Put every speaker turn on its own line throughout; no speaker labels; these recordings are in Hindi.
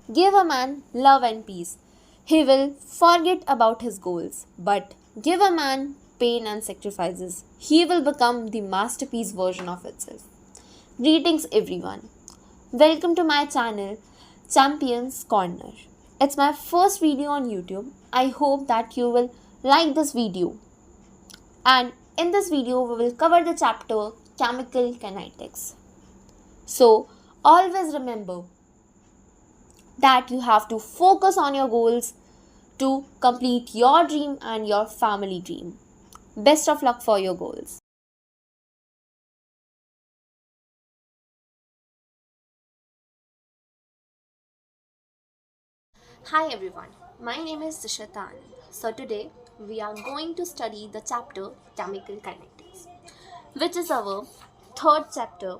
Give a man love and peace. He will forget about his goals. But give a man pain and sacrifices. He will become the masterpiece version of itself. Greetings, everyone. Welcome to my channel, Champions Corner. It's my first video on YouTube. I hope that you will like this video. And in this video, we will cover the chapter Chemical Kinetics. So, always remember that you have to focus on your goals to complete your dream and your family dream. Best of luck for your goals. Hi everyone, my name is Dishatan. So today we are going to study the chapter Chemical Kinetics, which is our third chapter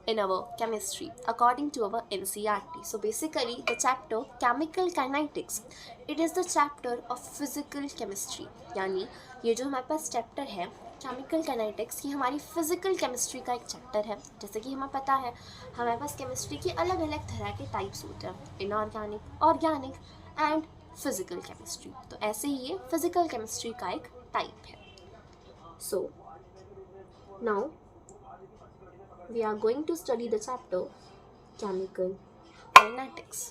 in our chemistry according to our NCERT. So basically the chapter Chemical Kinetics, it is the chapter of physical chemistry. यानी ये जो हमारे पास चैप्टर है केमिकल काइनेटिक्स की हमारी फिजिकल केमिस्ट्री का एक चैप्टर है. जैसे कि हमें पता है हमारे पास केमिस्ट्री के अलग अलग तरह के टाइप्स होते हैं, inorganic, organic and physical chemistry. तो ऐसे ही ये फिजिकल केमिस्ट्री का एक टाइप है. So now we are going to study the chapter Chemical Kinetics,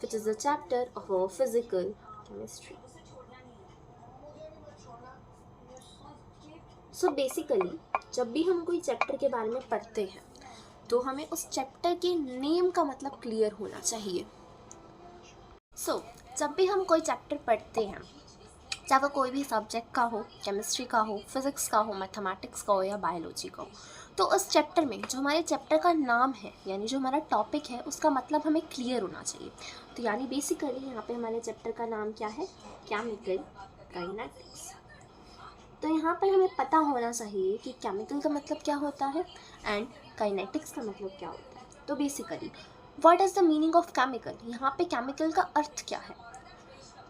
which is the chapter of our physical chemistry. So basically जब भी हम कोई चैप्टर के बारे में पढ़ते हैं तो हमें उस चैप्टर के नेम का मतलब क्लियर होना चाहिए. जब भी हम कोई चैप्टर पढ़ते हैं, चाहे वो कोई भी सब्जेक्ट का हो, केमिस्ट्री का हो, फिज़िक्स का हो, मैथमेटिक्स का हो या बायोलॉजी का हो, तो उस चैप्टर में जो हमारे चैप्टर का नाम है यानी जो हमारा टॉपिक है उसका मतलब हमें क्लियर होना चाहिए. तो यानी बेसिकली यहाँ पे हमारे चैप्टर का नाम क्या है? Chemical kinetics. तो यहाँ पर हमें पता होना चाहिए कि केमिकल का मतलब क्या होता है एंड काइनेटिक्स का मतलब क्या होता है. तो basically what is the meaning of chemical, यहाँ पे केमिकल का अर्थ क्या है?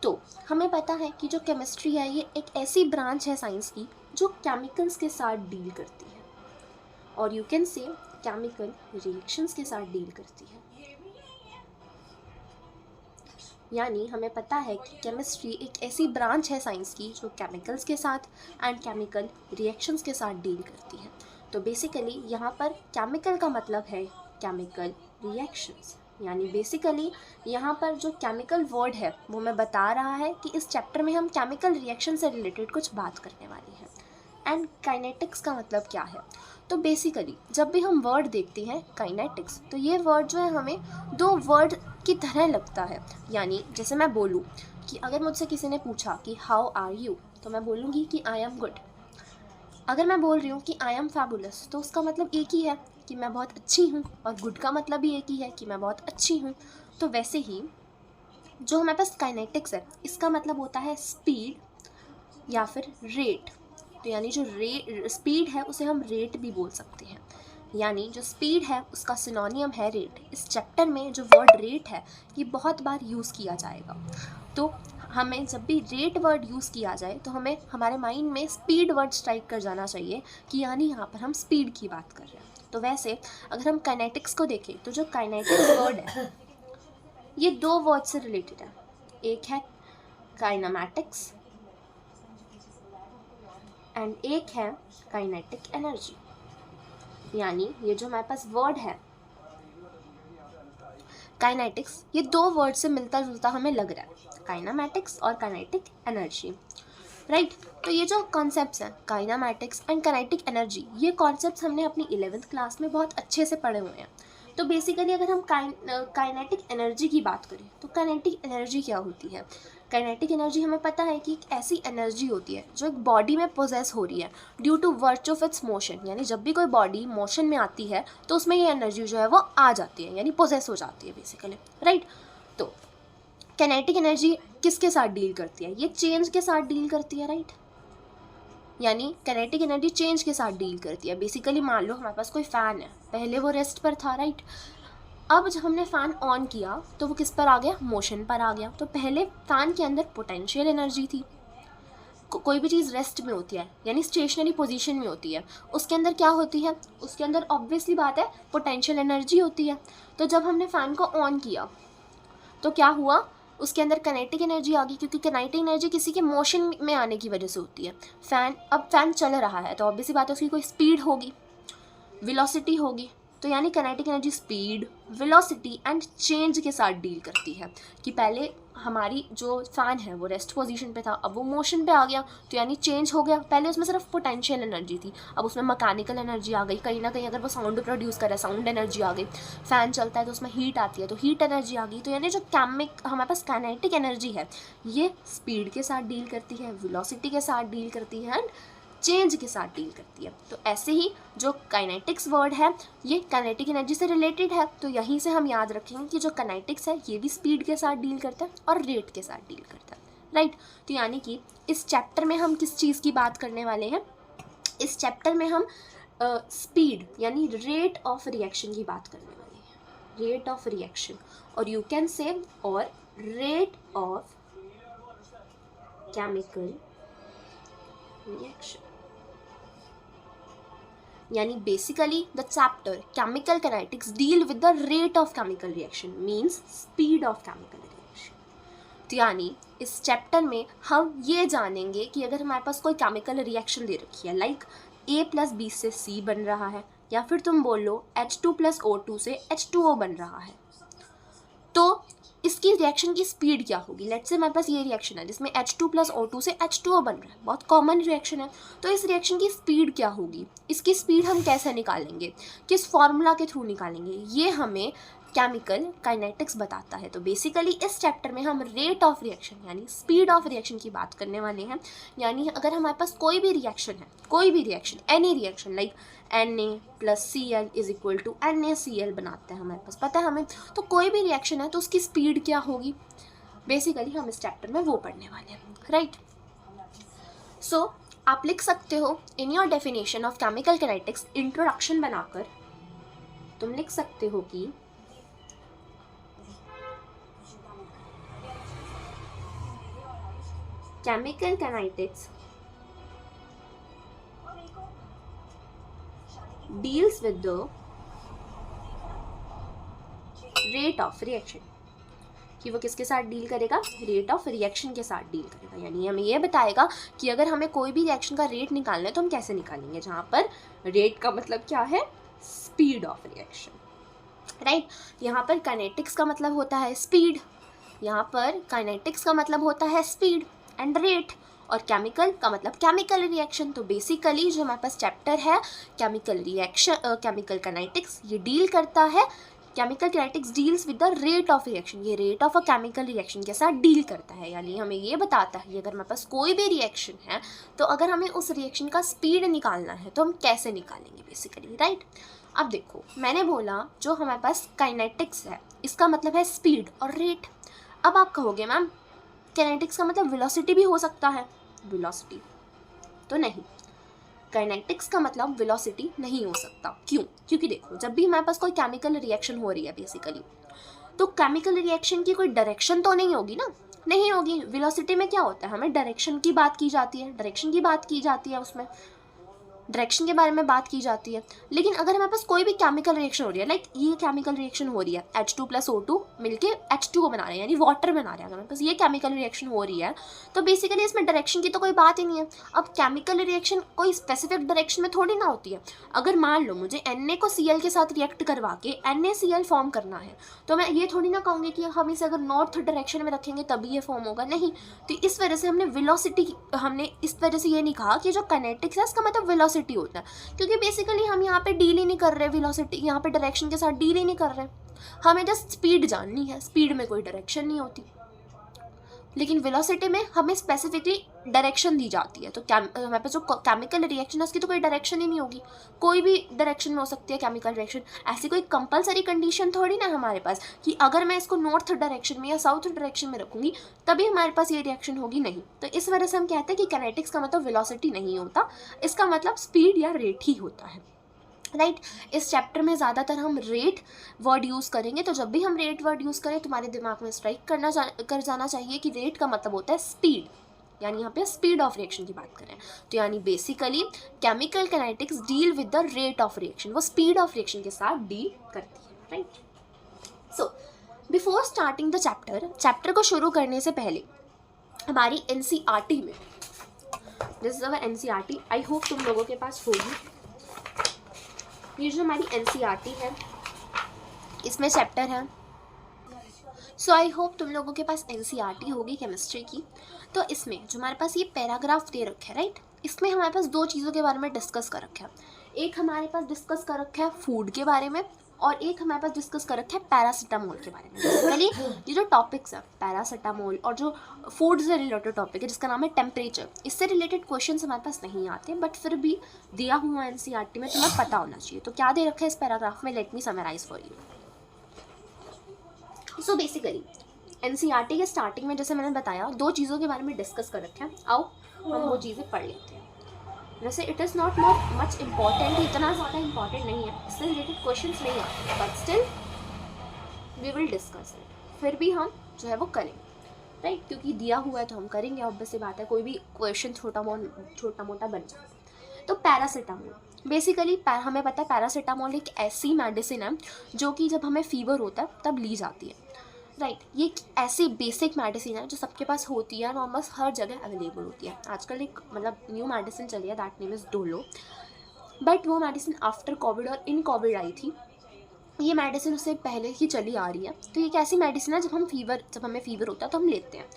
तो हमें पता है कि जो केमिस्ट्री है ये एक ऐसी ब्रांच है साइंस की जो केमिकल्स के साथ डील करती है, और you can say chemical reactions के साथ डील करती है. यानी हमें पता है कि केमिस्ट्री एक ऐसी ब्रांच है साइंस की जो केमिकल्स के साथ एंड केमिकल रिएक्शंस के साथ डील करती है. तो बेसिकली यहाँ पर केमिकल का मतलब है केमिकल रिएक्शंस. यानी बेसिकली यहाँ पर जो केमिकल वर्ड है वो मैं बता रहा है कि इस चैप्टर में हम केमिकल रिएक्शन से रिलेटेड कुछ बात करने वाली हैं. एंड काइनेटिक्स का मतलब क्या है? तो बेसिकली जब भी हम वर्ड देखते हैं काइनेटिक्स, तो ये वर्ड जो है हमें दो वर्ड की तरह लगता है. यानी जैसे मैं बोलूँ कि अगर मुझसे किसी ने पूछा कि हाउ आर यू, तो मैं बोलूँगी कि आई एम गुड. अगर मैं बोल रही हूँ कि आई एम फैबुलस, तो उसका मतलब एक ही है कि मैं बहुत अच्छी हूँ, और गुड का मतलब भी एक ही है कि मैं बहुत अच्छी हूँ. तो वैसे ही जो हमारे पास काइनेटिक्स है इसका मतलब होता है स्पीड या फिर रेट. तो यानी जो स्पीड है उसे हम रेट भी बोल सकते हैं. यानी जो स्पीड है उसका सिनोनियम है रेट. इस चैप्टर में जो वर्ड रेट है ये बहुत बार यूज़ किया जाएगा. तो हमें जब भी रेट वर्ड यूज़ किया जाए तो हमें हमारे माइंड में स्पीड वर्ड स्ट्राइक कर जाना चाहिए कि यानी यहाँ पर हम स्पीड की बात कर रहे हैं. तो वैसे अगर हम काइनेटिक्स को देखें तो जो काइनेटिक्स वर्ड है ये दो वर्ड से रिलेटेड है. एक है काइनेमैटिक्स एंड एक है काइनेटिक एनर्जी. यानी ये जो हमारे पास वर्ड है काइनेटिक्स, ये दो वर्ड से मिलता जुलता हमें लग रहा है, काइनेमैटिक्स और काइनेटिक एनर्जी, राइट. तो ये जो कॉन्सेप्ट्स हैं काइनेमैटिक्स एंड काइनेटिक एनर्जी, ये कॉन्सेप्ट्स हमने अपनी 11th क्लास में बहुत अच्छे से पढ़े हुए हैं. तो बेसिकली अगर हम काइनेटिक एनर्जी की बात करें तो काइनेटिक एनर्जी क्या होती है? काइनेटिक एनर्जी हमें पता है कि एक ऐसी एनर्जी होती है जो एक बॉडी में पोजेस हो रही है ड्यू टू वर्च ऑफ इट्स मोशन. यानी जब भी कोई बॉडी मोशन में आती है तो उसमें ये एनर्जी जो है वो आ जाती है, यानी पोजेस हो जाती है बेसिकली, राइट. तो काइनेटिक एनर्जी किसके साथ डील करती है? ये चेंज के साथ डील करती है, राइट. यानी काइनेटिक एनर्जी चेंज के साथ डील करती है. बेसिकली मान लो हमारे पास कोई फ़ैन है, पहले वो रेस्ट पर था, राइट. अब जब हमने फ़ैन ऑन किया तो वो किस पर आ गया? मोशन पर आ गया. तो पहले फ़ैन के अंदर पोटेंशियल एनर्जी थी. कोई भी चीज़ रेस्ट में होती है यानी स्टेशनरी पोजीशन में होती है, उसके अंदर क्या होती है? उसके अंदर ऑब्वियसली बात है पोटेंशियल एनर्जी होती है. तो जब हमने फ़ैन को ऑन किया तो क्या हुआ, उसके अंदर काइनेटिक एनर्जी आ गई, क्योंकि काइनेटिक एनर्जी किसी के मोशन में आने की वजह से होती है। अब फैन चल रहा है तो ऑब्वियसली बात है उसकी कोई स्पीड होगी, वेलोसिटी होगी। तो यानी kinetic energy speed, velocity and change के साथ डील करती है, कि पहले हमारी जो फ़ैन है वो रेस्ट पोजीशन पे था, अब वो मोशन पे आ गया, तो यानी चेंज हो गया। पहले उसमें सिर्फ पोटेंशियल एनर्जी थी, अब उसमें मैकेनिकल एनर्जी आ गई। कहीं ना कहीं अगर वो साउंड प्रोड्यूस करे, साउंड एनर्जी आ गई। फ़ैन चलता है तो उसमें हीट आती है, तो हीट एनर्जी आ गई। तो यानी जो हमारे पास काइनेटिक एनर्जी है ये स्पीड के साथ डील करती है, वेलोसिटी के साथ डील करती है एंड चेंज के साथ डील करती है। तो ऐसे ही जो काइनेटिक्स वर्ड है ये काइनेटिक एनर्जी से रिलेटेड है, तो यहीं से हम याद रखेंगे कि जो काइनेटिक्स है ये भी स्पीड के साथ डील करता है और रेट के साथ डील करता है, राइट। तो यानी कि इस चैप्टर में हम किस चीज़ की बात करने वाले हैं, इस चैप्टर में हम स्पीड यानी रेट ऑफ रिएक्शन की बात करने वाले हैं, रेट ऑफ रिएक्शन, और यू कैन से और रेट ऑफ केमिकल रिएक्शन। यानी basically the chapter chemical kinetics deal with the rate of chemical reaction means speed of chemical reaction. तो यानी इस चैप्टर में हम ये जानेंगे कि अगर हमारे पास कोई केमिकल रिएक्शन दे रखी है, लाइक A+B से C बन रहा है, या फिर तुम बोल लो H2+O2 से H2O बन रहा है, तो इसकी रिएक्शन की स्पीड क्या होगी। लेट्स से हमारे पास ये रिएक्शन है जिसमें H2+O2 से H2O बन रहा है, बहुत कॉमन रिएक्शन है। तो इस रिएक्शन की स्पीड क्या होगी, इसकी स्पीड हम कैसे निकालेंगे, किस फॉर्मूला के थ्रू निकालेंगे, ये हमें केमिकल काइनेटिक्स बताता है। तो बेसिकली इस चैप्टर में हम रेट ऑफ रिएक्शन यानी स्पीड ऑफ रिएक्शन की बात करने वाले हैं। यानी अगर हमारे पास कोई भी रिएक्शन है, कोई भी reaction, any reaction like Na+Cl = NaCl बनाते हैं, हमारे पास पता है हमें, तो कोई भी रिएक्शन है तो उसकी स्पीड क्या होगी, बेसिकली हम इस चैप्टर में वो पढ़ने वाले हैं, राइट। सो आप लिख सकते हो in your definition of chemical kinetics introduction बनाकर, तुम लिख सकते हो कि chemical kinetics deals with the rate of reaction, कि वो किसके साथ डील करेगा, रेट ऑफ रिएक्शन के साथ डील करेगा। यानी हमें ये बताएगा कि अगर हमें कोई भी रिएक्शन का रेट निकालना है तो हम कैसे निकालेंगे, जहाँ पर रेट का मतलब क्या है, स्पीड ऑफ रिएक्शन, राइट। यहाँ पर काइनेटिक्स का मतलब होता है स्पीड, यहाँ पर काइनेटिक्स का मतलब होता है स्पीड एंड रेट, और केमिकल का मतलब केमिकल रिएक्शन। तो बेसिकली जो हमारे पास चैप्टर है केमिकल रिएक्शन, केमिकल काइनेटिक्स, ये डील करता है, chemical kinetics deals with the rate of reaction, ये rate of a chemical reaction के साथ डील करता है। यानी हमें ये बताता है कि अगर हमारे पास कोई भी रिएक्शन है तो अगर हमें उस रिएक्शन का स्पीड निकालना है तो हम कैसे निकालेंगे बेसिकली, राइट। अब देखो मैंने बोला जो हमारे पास काइनेटिक्स है इसका मतलब है स्पीड और रेट। अब आप कहोगे मैम काइनेटिक्स का मतलब वेलोसिटी भी हो सकता है, वेलोसिटी तो नहीं, काइनेटिक्स का मतलब वेलोसिटी नहीं हो सकता। क्यों, क्योंकि देखो जब भी हमारे पास कोई केमिकल रिएक्शन हो रही है बेसिकली, तो केमिकल रिएक्शन की कोई डायरेक्शन तो नहीं होगी ना, नहीं होगी। वेलोसिटी में क्या होता है, हमें डायरेक्शन की बात की जाती है, डायरेक्शन की बात की जाती है, उसमें डायरेक्शन के बारे में बात की जाती है। लेकिन अगर हमारे पास कोई भी केमिकल रिएक्शन हो रही है, लाइक ये केमिकल रिएक्शन हो रही है H2+O2 मिलके H2O बना रहे हैं यानी वाटर बना रहे हैं, अगर हमारे पास ये केमिकल रिएक्शन हो रही है तो बेसिकली इसमें डायरेक्शन की तो कोई बात ही नहीं है। अब केमिकल रिएक्शन कोई स्पेसिफिक डायरेक्शन में थोड़ी ना होती है। अगर मान लो मुझे Na को Cl के साथ रिएक्ट करवा के NaCl फॉर्म करना है तो मैं ये थोड़ी ना कहूँगी कि हम इसे अगर नॉर्थ डायरेक्शन में रखेंगे तभी ये फॉर्म होगा, नहीं। तो इस वजह से हमने वेलोसिटी, हमने इस वजह से ये नहीं कहा कि जो काइनेटिक्स है इसका मतलब वेलोसिटी होता है, क्योंकि बेसिकली हम यहाँ पे डील ही नहीं कर रहे वेलोसिटी, यहाँ पे डायरेक्शन के साथ डील ही नहीं कर रहे, हमें जस्ट स्पीड जाननी है, स्पीड में कोई डायरेक्शन नहीं होती। लेकिन वेलोसिटी में हमें स्पेसिफिकली डायरेक्शन दी जाती है। तो हमारे पास जो केमिकल रिएक्शन है उसकी तो कोई डायरेक्शन ही नहीं होगी, कोई भी डायरेक्शन में हो सकती है केमिकल रिएक्शन। ऐसी कोई कंपलसरी कंडीशन थोड़ी ना हमारे पास कि अगर मैं इसको नॉर्थ डायरेक्शन में या साउथ डायरेक्शन में रखूँगी तभी हमारे पास ये रिएक्शन होगी, नहीं। तो इस वजह से हम कहते हैं कि काइनेटिक्स का मतलब वेलोसिटी नहीं होता, इसका मतलब स्पीड या रेट ही होता है, राइट। इस चैप्टर में ज़्यादातर हम रेट वर्ड यूज़ करेंगे, तो जब भी हम रेट वर्ड यूज़ करें तुम्हारे दिमाग में स्ट्राइक कर जाना चाहिए कि रेट का मतलब होता है स्पीड, यानी यहाँ पे स्पीड ऑफ रिएक्शन की बात करें तो यानी basically chemical kinetics deal with the rate of reaction, वो स्पीड ऑफ रिएक्शन के साथ डील करती है, right. So before starting the chapter को शुरू करने से पहले हमारी NCERT में, this is our NCERT, I hope तुम लोगों के पास होगी। ये जो हमारी NCERT है इसमें चैप्टर है, सो आई होप तुम लोगों के पास NCERT होगी केमिस्ट्री की। तो इसमें जो हमारे पास ये पैराग्राफ दे रखे है, राइट, इसमें हमारे पास दो चीज़ों के बारे में डिस्कस कर रखा है। एक हमारे पास डिस्कस कर रखा है फूड के बारे में, और एक हमारे पास डिस्कस कर रखा है पैरासीटामोल के बारे में। बेसिकली ये जो टॉपिक्स है पैरासीटामोल और जो फूड से रिलेटेड टॉपिक है जिसका नाम है टेम्परेचर, इससे रिलेटेड क्वेश्चन हमारे पास नहीं आते, बट फिर भी दिया हुआ NCERT में तुम्हें पता होना चाहिए। तो क्या दे रखा है इस पैराग्राफ में, let me summarise for you. So basically NCERT के स्टार्टिंग में जैसे मैंने बताया दो चीज़ों के बारे में डिस्कस कर रखे हैं। आओ हम वो चीज़ें पढ़ लेते हैं। वैसे it is not much important, इतना ज़्यादा इम्पॉर्टेंट नहीं है, इससे रिलेटेड क्वेश्चंस नहीं है, but still we will discuss it. फिर भी हम जो है वो करेंगे, राइट, क्योंकि दिया हुआ है तो हम करेंगे, ऑब्वियस सी बात है, कोई भी क्वेश्चन छोटा मोटा बन जाता है। तो पैरासीटामोल, बेसिकली हमें पता है पैरासीटामोल एक ऐसी मेडिसिन है जो कि जब हमें फीवर होता है तब ली जाती है, राइट। ये एक ऐसी बेसिक मेडिसिन है जो सबके पास होती है और ऑलमोस्ट हर जगह अवेलेबल होती है। आजकल एक मतलब न्यू मेडिसिन चली है, that name is Dolo, but वो मेडिसिन आफ्टर कोविड और इन कोविड आई थी। ये मेडिसिन उससे पहले ही चली आ रही है। तो ये एक ऐसी मेडिसिन है जब हमें फीवर होता है तो हम लेते हैं।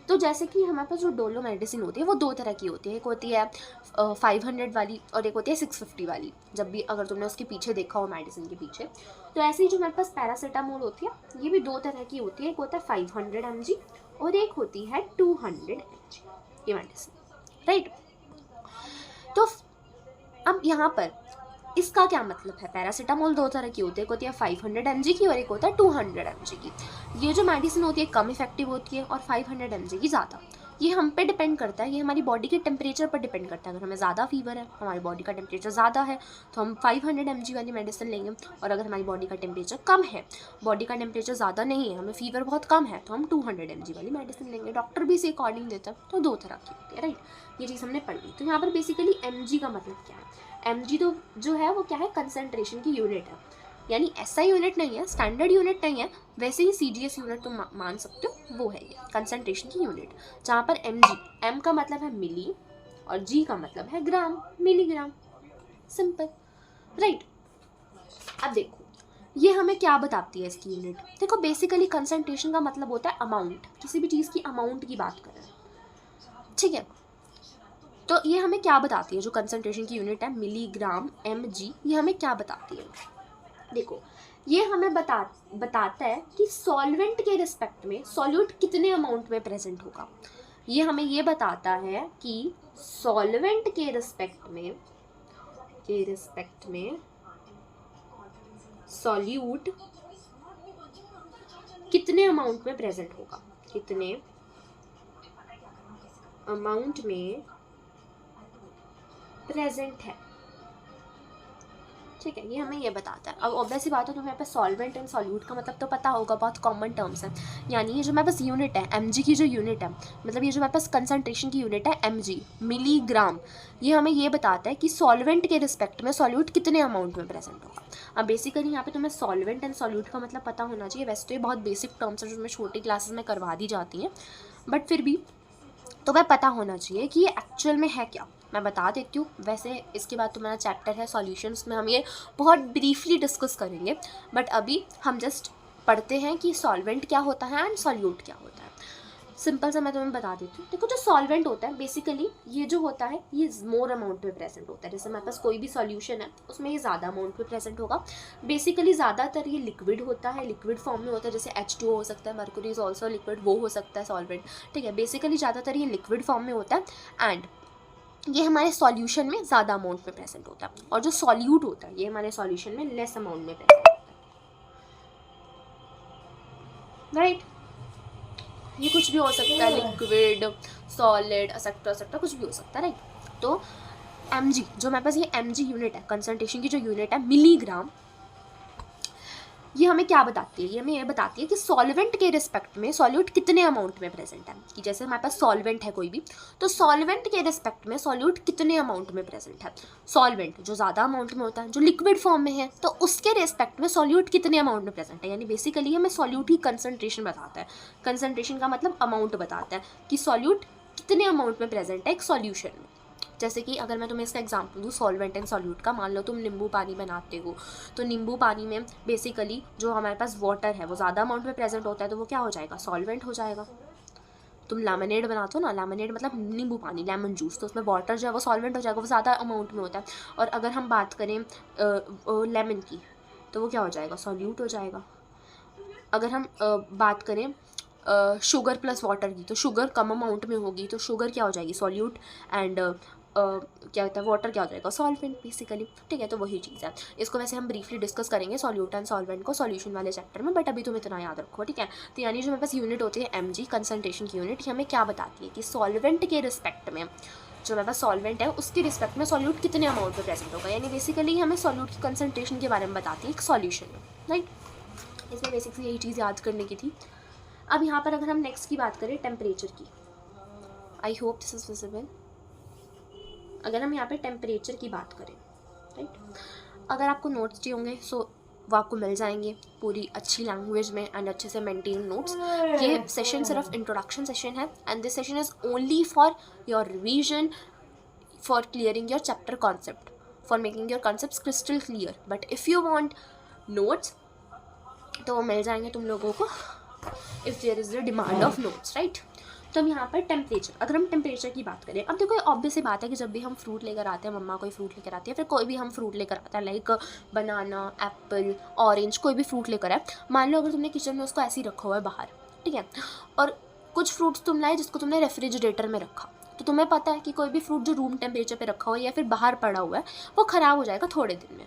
तो जैसे कि हमारे पास जो डोलो मेडिसिन होती है वो दो तरह की होती है, एक होती है 500 वाली और एक होती है 650 वाली, जब भी अगर तुमने उसके पीछे देखा हो मेडिसिन के पीछे। तो ऐसे ही जो हमारे पास पैरासीटामोल होती है ये भी दो तरह की होती है, एक होता है 500 mg और एक होती है 200 mg ये मेडिसिन, राइट। तो अब यहाँ पर इसका क्या मतलब है, पैरासीटामोल दो तरह की होती है, एक होती है 500 mg की और एक होता है 200 mg की। ये जो मेडिसिन होती है कम इफेक्टिव होती है और 500 mg की ज़्यादा। ये हम पे डिपेंड करता है, ये हमारी बॉडी के टेम्परेचर पर डिपेंड करता है। अगर हमें ज़्यादा फीवर है, हमारी बॉडी का टेम्परेचर ज़्यादा है, तो हम 500 mg वाली मेडिसिन लेंगे, और अगर हमारी बॉडी का टेम्परेचर कम है, बॉडी का टेम्परेचर ज़्यादा नहीं है, हमें फीवर बहुत कम है, तो हम 200 mg वाली मेडिसिन लेंगे। डॉक्टर भी इसी अकॉर्डिंग देता है। तो दो तरह की होती है, राइट। ये चीज़ हमने पढ़ ली। तो यहाँ पर बेसिकली mg का मतलब क्या है, mg तो जो है वो क्या है, कंसंट्रेशन की यूनिट है, यानी ऐसा यूनिट नहीं है, स्टैंडर्ड यूनिट नहीं है, वैसे ही CGS यूनिट तुम मान सकते हो, वो है ये कंसंट्रेशन की यूनिट। जहाँ पर mg, m का मतलब है मिली और g का मतलब है ग्राम, मिलीग्राम, सिंपल, राइट। अब देखो ये हमें क्या बताती है इसकी यूनिट। देखो बेसिकली कंसंट्रेशन का मतलब होता है अमाउंट, किसी भी चीज़ की अमाउंट की बात कर रहे हैं, ठीक है। तो ये हमें क्या बताती है, जो कंसंट्रेशन की यूनिट है मिलीग्राम mg, ये हमें क्या बताती है। देखो ये हमें बताता है कि सॉल्वेंट के रिस्पेक्ट में सॉल्यूट कितने अमाउंट में प्रेजेंट होगा। ये हमें ये बताता है कि सॉल्वेंट के रिस्पेक्ट में सॉल्यूट कितने अमाउंट में प्रेजेंट होगा, कितने अमाउंट में प्रेजेंट है, ठीक है। ये हमें ये बताता है। अब ऑब्वियस सी बात है, तुम्हें पे सॉल्वेंट एंड सॉल्यूट का मतलब तो पता होगा, बहुत कॉमन टर्म्स है। यानी ये जो हमारे पास यूनिट है mg की, जो यूनिट है मतलब ये जो हमारे पास कंसंट्रेशन की यूनिट है mg, मिलीग्राम, ये हमें ये बताता है कि सॉल्वेंट के रिस्पेक्ट में सॉल्यूट कितने अमाउंट में प्रेजेंट होगा। अब बेसिकली यहाँ पे तुम्हें सॉल्वेंट एंड सॉल्यूट का मतलब पता होना चाहिए। वैसे तो ये बहुत बेसिक टर्म्स है जो हमें छोटी क्लासेस में करवा दी जाती हैं, बट फिर भी तुम्हें पता होना चाहिए कि ये एक्चुअल में है क्या। मैं बता देती हूँ। वैसे इसके बाद तुम्हारा चैप्टर है सॉल्यूशंस में, हम ये बहुत ब्रीफली डिस्कस करेंगे, बट अभी हम जस्ट पढ़ते हैं कि सॉल्वेंट क्या होता है एंड सॉल्यूट क्या होता है। सिंपल सा मैं तुम्हें बता देती हूँ। देखो जो सॉल्वेंट होता है बेसिकली ये जो होता है ये मोर अमाउंट में प्रेजेंट होता है। जैसे हमारे पास कोई भी सॉल्यूशन है उसमें ये ज़्यादा अमाउंट में प्रेजेंट होगा। बेसिकली ज़्यादातर ये लिक्विड होता है, लिक्विड फॉर्म में होता है, जैसे H2O हो सकता है, मर्क्यूरी इज ऑल्सो लिक्विड, वो हो सकता है सॉल्वेंट, ठीक है। बेसिकली ज़्यादातर ये लिक्विड फॉर्म में होता है एंड ये हमारे सॉल्यूशन में ज़्यादा अमाउंट में प्रेजेंट होता है, और जो सॉल्यूट होता है ये हमारे सॉल्यूशन में लेस अमाउंट में प्रेजेंट होता है, राइट। ये कुछ भी हो सकता है, लिक्विड, सॉलिड, एक्सेट्रा कुछ भी हो सकता है, राइट। तो mg जो हमारे पास ये mg यूनिट है, कंसंट्रेशन की जो यूनिट है मिलीग्राम, ये हमें क्या बताती है, ये हमें ये बताती है कि सॉल्वेंट के रिस्पेक्ट में सॉल्यूट कितने अमाउंट में प्रेजेंट है, कि जैसे हमारे पास सॉल्वेंट है कोई भी, तो सॉल्वेंट के रिस्पेक्ट में सॉल्यूट कितने अमाउंट में प्रेजेंट है। सॉल्वेंट जो ज़्यादा अमाउंट में होता है, जो लिक्विड फॉर्म में है, तो उसके रिस्पेक्ट में सॉल्यूट कितने अमाउंट में प्रेजेंट है, यानी बेसिकली हमें सॉल्यूट ही कंसनट्रेशन बताता है। कंसनट्रेशन का मतलब अमाउंट बताता है कि सॉल्यूट कितने अमाउंट में प्रेजेंट है एक सॉल्यूशन में। जैसे कि अगर मैं तुम्हें इसका एग्जांपल दूँ सॉल्वेंट एंड सॉल्यूट का, मान लो तुम नींबू पानी बनाते हो, तो नींबू पानी में बेसिकली जो हमारे पास वाटर है वो ज़्यादा अमाउंट में प्रेजेंट होता है, तो वो क्या हो जाएगा, सॉल्वेंट हो जाएगा। तुम लेमनेड बनाते हो ना, लेमनेड मतलब नींबू पानी, लेमन जूस, तो उसमें वाटर जो है वो सॉल्वेंट हो जाएगा, वो ज़्यादा अमाउंट में होता है। और अगर हम बात करें लेमन की, तो वो क्या हो जाएगा, सॉल्यूट हो जाएगा। अगर हम बात करें शुगर प्लस वाटर की, तो शुगर कम अमाउंट में होगी, तो शुगर क्या हो जाएगी, सॉल्यूट, एंड क्या होता है, वाटर क्या हो जाएगा, सॉल्वेंट बेसिकली। ठीक है, तो वही चीज़ है। इसको वैसे हम ब्रीफली डिस्कस करेंगे सॉल्यूट एंड सॉल्वेंट को सॉल्यूशन वाले चैप्टर में, बट अभी तुम इतना याद रखो, ठीक है। तो यानी जो हमारे पास यूनिट होती है mg, कंसनट्रेशन की यूनिट, हमें क्या बताती है कि सॉल्वेंट के रिस्पेक्ट में, जो हमारे पास सॉल्वेंट है उसके रिस्पेक्ट में सॉल्यूट कितने अमाउंट में प्रेजेंट होगा, यानी बेसिकली हमें सॉल्यूट की कंसनट्रेशन के बारे में बताती है एक सॉल्यूशन में, राइट। इसमें बेसिकली यही चीज़ याद करने की थी। अब यहाँ पर अगर हम नेक्स्ट की बात करें टेम्परेचर की, I hope this is visible. अगर हम यहाँ पे टेम्परेचर की बात करें, राइट, अगर आपको नोट्स चाहिए होंगे सो वो आपको मिल जाएंगे पूरी अच्छी लैंग्वेज में एंड अच्छे से मेंटेन नोट्स। ये सेशन सिर्फ इंट्रोडक्शन सेशन है and this session is only for your revision, for clearing your chapter concept, for making your concepts crystal clear. But if you want notes तो वो मिल जाएंगे तुम लोगों को, if there is the demand of notes, right. तो हम यहाँ पर टेम्परेचर, अगर हम टेम्परेचर की बात करें, अब देखो ऑब्वियस सी बात है कि जब भी हम फ्रूट लेकर आते हैं, मम्मा कोई फ्रूट लेकर आती है, फिर कोई भी हम फ्रूट लेकर आता है, लाइक बनाना, एप्पल, ऑरेंज, कोई भी फ्रूट लेकर आए, मान लो अगर तुमने किचन में उसको ऐसे ही रखा हुआ है बाहर, ठीक है, और कुछ फ्रूट्स तुम लाए जिसको तुमने रेफ्रिजरेटर में रखा, तो तुम्हें पता है कि कोई भी फ्रूट जो रूम टेम्परेचर पे रखा हुआ है या फिर बाहर पड़ा हुआ है वो ख़राब हो जाएगा थोड़े दिन में।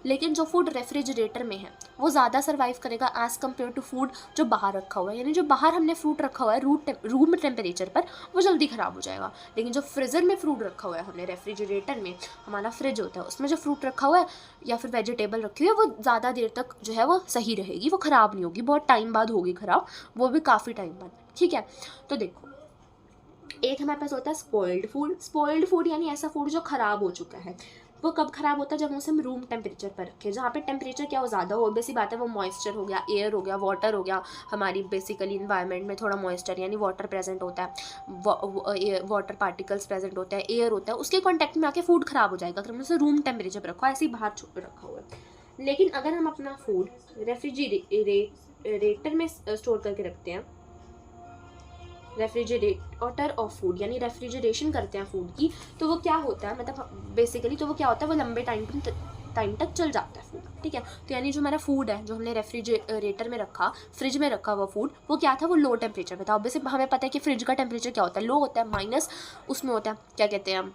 लेकिन जो फूड रेफ्रिजरेटर में है वो ज़्यादा सर्वाइव करेगा एज़ कम्पेयर टू फूड जो बाहर रखा हुआ है, यानी जो बाहर हमने फ्रूट रखा हुआ है रूम टेम्परेचर पर वो जल्दी ख़राब हो जाएगा। लेकिन जो फ्रीज़र में फ्रूट रखा हुआ है हमने, रेफ्रिजरेटर में हमारा फ्रिज होता है, उसमें जो फ्रूट रखा हुआ है या फिर वेजिटेबल रखी हुई है वो ज़्यादा देर तक जो है वो सही रहेगी, वो ख़राब नहीं होगी, बहुत टाइम बाद होगी ख़राब, वो भी काफ़ी टाइम बाद, ठीक है। तो देखो एक हमारे पास होता है स्पॉइल्ड फूड। स्पॉइल्ड फूड यानी ऐसा फूड जो ख़राब हो चुका है। वो कब ख़राब होता है, जब उसे हम रूम टेम्परेचर पर रखें, जहाँ पे टेम्परेचर क्या हो ज़्यादा हो, बेसिक बात है वो मॉइस्चर हो गया, एयर हो गया, वाटर हो गया, हमारी बेसिकली इन्वायरमेंट में थोड़ा मॉइस्चर यानी वाटर प्रेजेंट होता है, वाटर पार्टिकल्स प्रेजेंट होता है, एयर होता है, उसके कॉन्टैक्ट में आके फूड ख़राब हो जाएगा अगर हमने उसे रूम टेम्परेचर पर रखा, ऐसे ही बाहर रखा हुआ है। लेकिन अगर हम अपना फूड रेफ्रिजरेटर में स्टोर करके रखते हैं, रेफ्रिजरेटर ऑफ फूड यानी रेफ्रिजरेशन करते हैं फूड की, तो वो क्या होता है, मतलब बेसिकली तो वो क्या होता है, वो लंबे टाइम तक चल जाता है फूड, ठीक है। तो यानी जो हमारा फूड है जो हमने रेफ्रिजरेटर में रखा, फ्रिज में रखा हुआ फूड, वो क्या था, वो लो टेम्परेचर पे था। ऑब्वियसली हमें पता है कि फ्रिज का टेम्परेचर क्या होता है, लो होता है, माइनस उसमें होता है, क्या कहते हैं,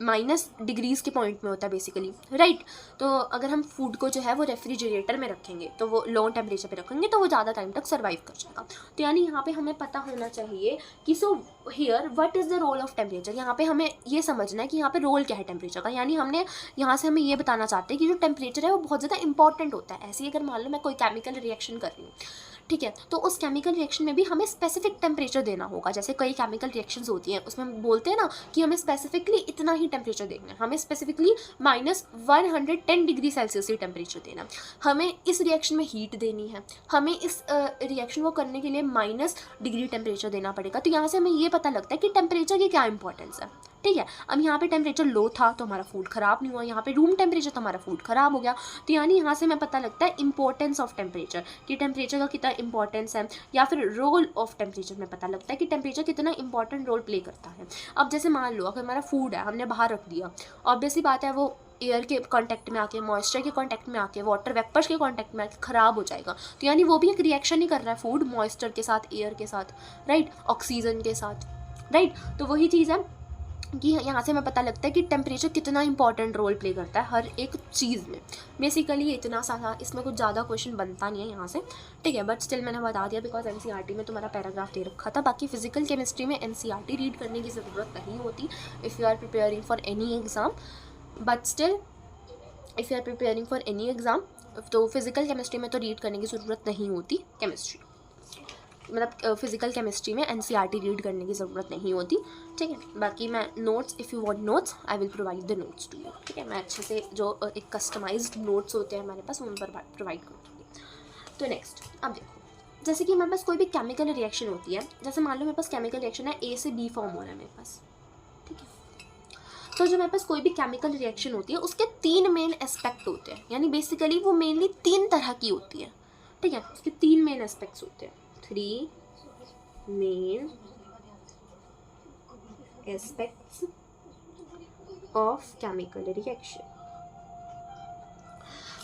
माइनस डिग्रीज़ के पॉइंट में होता है बेसिकली, राइट। तो अगर हम फूड को जो है वो रेफ्रिजरेटर में रखेंगे तो वो लो टेम्परेचर पे रखेंगे तो वो ज़्यादा टाइम तक सर्वाइव कर जाएगा। तो यानी यहाँ पे हमें पता होना चाहिए कि so here what is the role of temperature. यहाँ पे हमें ये समझना है कि यहाँ पे रोल क्या है टेम्परेचर का, यानी हमने यहाँ से हमें ये बताना चाहते हैं कि जो टेम्परेचर है वो बहुत ज़्यादा इंपॉर्टेंट होता है। ऐसे ही अगर मान लो मैं कोई केमिकल रिएक्शन कर रही हूँ, ठीक है, तो उस केमिकल रिएक्शन में भी हमें स्पेसिफिक टेम्परेचर देना होगा। जैसे कई केमिकल रिएक्शंस होती हैं उसमें बोलते हैं ना कि हमें स्पेसिफिकली इतना ही टेम्परेचर देखना है, हमें स्पेसिफिकली -110 डिग्री सेल्सियस ही टेम्परेचर देना, हमें इस रिएक्शन में हीट देनी है, हमें इस रिएक्शन को करने के लिए -डिग्री टेम्परेचर देना पड़ेगा। तो यहाँ से हमें ये पता लगता है कि टेम्परेचर की क्या इंपॉर्टेंस है, ठीक है। अब यहाँ पे टेम्परेचर लो था तो हमारा फूड ख़राब नहीं हुआ, यहाँ पे रूम टेम्परेचर तो हमारा फूड ख़राब हो गया। तो यानी यहाँ से हमें पता लगता है इंपॉर्टेंस ऑफ टेम्परेचर, कि टेम्परेचर का कितना इंपॉर्टेंस है, या फिर रोल ऑफ टेम्परेचर में पता लगता है कि टेम्परेचर कितना इंपॉर्टेंट रोल प्ले करता है। अब जैसे मान लो अगर हमारा फूड है हमने बाहर रख दिया, ऑब्वियसली बात है वो एयर के कांटेक्ट में आके, मॉइस्चर के कांटेक्ट में आके, वाटर वेपर्स के कांटेक्ट में आके ख़राब हो जाएगा। तो यानी वो भी एक रिएक्शन ही कर रहा है फूड मॉइस्चर के साथ, एयर के साथ, राइट, ऑक्सीजन के साथ, राइट। तो वही चीज़ है कि यहाँ से हमें पता लगता है कि टेम्परेचर कितना इंपॉर्टेंट रोल प्ले करता है हर एक चीज़ में। बेसिकली इतना सा, इसमें कुछ ज़्यादा क्वेश्चन बनता नहीं है यहाँ से, ठीक है, बट स्टिल मैंने बता दिया बिकॉज एनसीईआरटी में तुम्हारा पैराग्राफ दे रखा था। बाकी फिजिकल केमिस्ट्री में एनसीईआरटी रीड करने की ज़रूरत नहीं होती if you are preparing for any exam, but still if you are preparing for any exam तो फिज़िकल केमिस्ट्री में तो रीड करने की ज़रूरत नहीं होती केमिस्ट्री, मतलब फिज़िकल केमिस्ट्री में एनसीईआरटी रीड करने की ज़रूरत नहीं होती, ठीक है। बाकी मैं notes, if you want notes I will provide the notes to you, ठीक है। मैं अच्छे से जो एक कस्टमाइज्ड नोट्स होते हैं हमारे पास, उन पर प्रोवाइड करूँगी। तो नेक्स्ट अब देखो, जैसे कि हमारे पास कोई भी केमिकल रिएक्शन होती है, जैसे मान लो मेरे पास केमिकल रिएक्शन है, ए से बी फॉर्म हो रहा है मेरे पास, ठीक है। तो जो मेरे पास कोई भी केमिकल रिएक्शन होती है उसके 3 मेन एस्पेक्ट होते हैं, यानी बेसिकली वो मेनली 3 तरह की होती है, ठीक है। उसके 3 मेन एस्पेक्ट्स होते हैं, 3 main aspects of chemical reaction.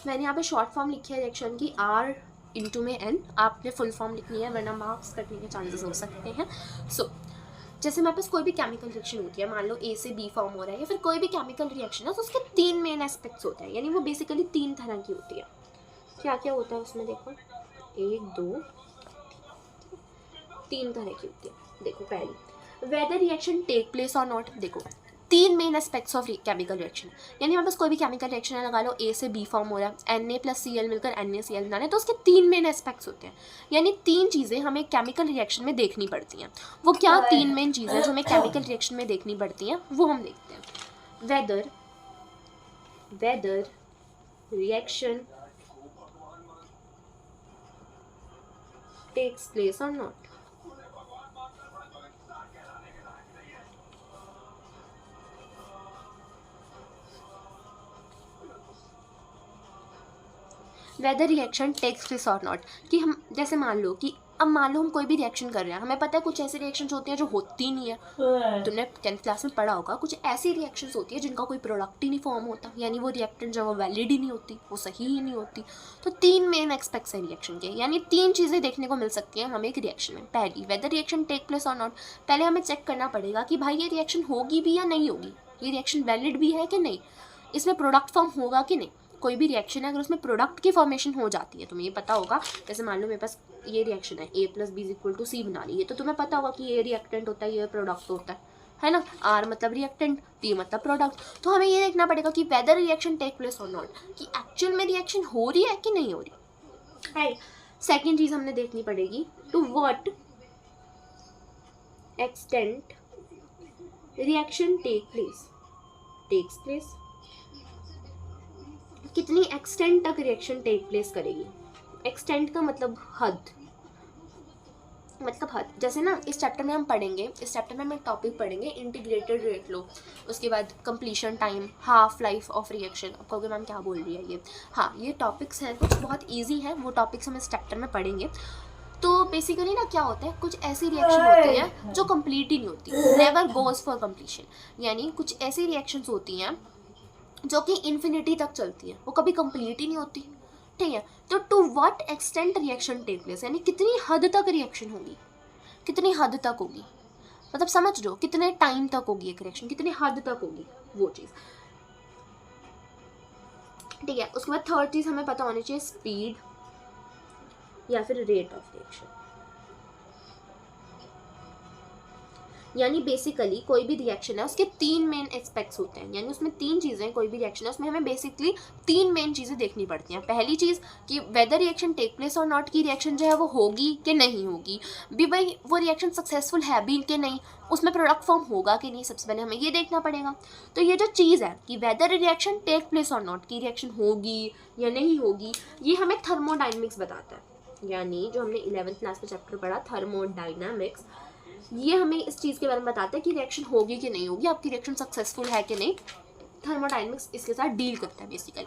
मैंने यहाँ पे शॉर्ट फॉर्म लिखी है रिएक्शन की R/N, आपने फुल फॉर्म लिखनी है वरना मार्क्स कटने के चांसेस हो सकते हैं। सो जैसे हमारे पास कोई भी केमिकल रिएक्शन होती है, मान लो ए से बी फॉर्म हो रहा है या फिर कोई भी केमिकल रिएक्शन है, तो उसके 3 मेन एस्पेक्ट्स होते हैं, यानी वो बेसिकली 3 तरह की होती है। क्या क्या होता है उसमें, देखो 1 2 3 तरह की होती है। देखो पहली, वेदर रिएक्शन टेक प्लेस और नॉट। देखो 3 main aspects of chemical reaction, यानी हमारे पास कोई भी केमिकल रिएक्शन है, लगा लो ए से बी फॉर्म हो रहा है, Na+Cl मिलकर NaCl बना रहे हैं, तो उसके 3 मेन एस्पेक्ट्स होते हैं, यानी 3 चीज़ें हमें केमिकल रिएक्शन में देखनी पड़ती हैं। वो क्या 3 मेन चीज़ें जो हमें केमिकल रिएक्शन में देखनी पड़ती हैं, वो हम देखते हैं। वेदर रिएक्शन टेक्स प्लेस और not. Whether reaction takes place और नॉट, कि हम जैसे मान लो कि अब मान लो हम कोई भी रिएक्शन कर रहे हैं, हमें पता है कुछ ऐसे रिएक्शंस होती हैं जो होती नहीं है, तुमने 10th क्लास में पढ़ा होगा, कुछ ऐसी रिएक्शंस होती है जिनका कोई प्रोडक्ट ही नहीं फॉर्म होता, यानी वो रिएक्टेंट जो वो वैलिड ही नहीं होती, वो सही ही नहीं होती। तो 3 मेन एस्पेक्ट्स हैं रिएक्शन के, यानी 3 चीज़ें देखने को मिल सकती हैं हमें एक रिएक्शन में। पहली, वेदर रिएक्शन टेक प्लेस और नॉट, पहले हमें चेक करना पड़ेगा कि भाई ये रिएक्शन होगी भी या नहीं होगी, ये रिएक्शन वैलिड भी है कि नहीं, इसमें प्रोडक्ट फॉर्म होगा कि नहीं। कोई भी रिएक्शन है अगर उसमें प्रोडक्ट की फॉर्मेशन हो जाती है, तुम्हें ये पता होगा, जैसे मान लो मेरे पास ये रिएक्शन है A+B=C बना रही है, तो तुम्हें पता होगा कि ये रिएक्टेंट होता है, ये प्रोडक्ट होता है ना। R मतलब रिएक्टेंट, T मतलब प्रोडक्ट। तो हमें ये देखना पड़ेगा कि वेदर रिएक्शन टेक प्लेस और नॉट, कि एक्चुअल में रिएक्शन हो रही है कि नहीं हो रही, राइट। सेकेंड चीज़ हमने देखनी पड़ेगी, to what extent reaction takes place, कितनी एक्सटेंट तक रिएक्शन टेक प्लेस करेगी। एक्सटेंट का मतलब हद, जैसे ना इस चैप्टर में हम पढ़ेंगे, इस चैप्टर में हम एक टॉपिक पढ़ेंगे इंटीग्रेटेड रेट लो, उसके बाद completion time, half life of reaction. अब कहोगे मैम क्या बोल रही है ये, हाँ ये टॉपिक्स हैं, कुछ बहुत ईजी हैं, वो टॉपिक्स हम इस चैप्टर में पढ़ेंगे। तो बेसिकली ना क्या होता है, कुछ ऐसी रिएक्शन होती हैं जो कंप्लीट ही नहीं होती, नेवर गोज फॉर कंप्लीशन, यानी कुछ ऐसी रिएक्शंस होती हैं जो कि इन्फिनिटी तक चलती है, वो कभी कंप्लीट ही नहीं होती, ठीक है। तो to what extent reaction take place, यानी कितनी हद तक रिएक्शन होगी, कितनी हद तक होगी, मतलब समझ लो कितने टाइम तक होगी एक रिएक्शन, कितनी हद तक होगी वो चीज़, ठीक है। उसके बाद थर्ड चीज़ हमें पता होनी चाहिए, स्पीड या फिर रेट ऑफ रिएक्शन, यानी बेसिकली कोई भी रिएक्शन है उसके 3 मेन एस्पेक्ट्स होते हैं, यानी उसमें 3 चीज़ें, कोई भी रिएक्शन है उसमें हमें बेसिकली 3 मेन चीज़ें देखनी पड़ती हैं। पहली चीज़ कि वेदर रिएक्शन टेक प्लेस और नॉट, की रिएक्शन जो है वो होगी कि नहीं होगी, भी भाई वो रिएक्शन सक्सेसफुल है भी कि नहीं, उसमें प्रोडक्ट फॉर्म होगा कि नहीं, सबसे पहले हमें ये देखना पड़ेगा। तो ये जो चीज़ है कि वेदर रिएक्शन टेक प्लेस और नॉट, की रिएक्शन होगी या नहीं होगी, ये हमें थर्मोडायनेमिक्स बताता है, यानी जो हमने 11th क्लास में चैप्टर पढ़ा थर्मोडायनामिक्स, ये हमें इस चीज़ के बारे में बताता है कि रिएक्शन होगी कि नहीं होगी, आपकी रिएक्शन सक्सेसफुल है कि नहीं। थर्मोडायनेमिक्स इसके साथ डील करता है बेसिकली,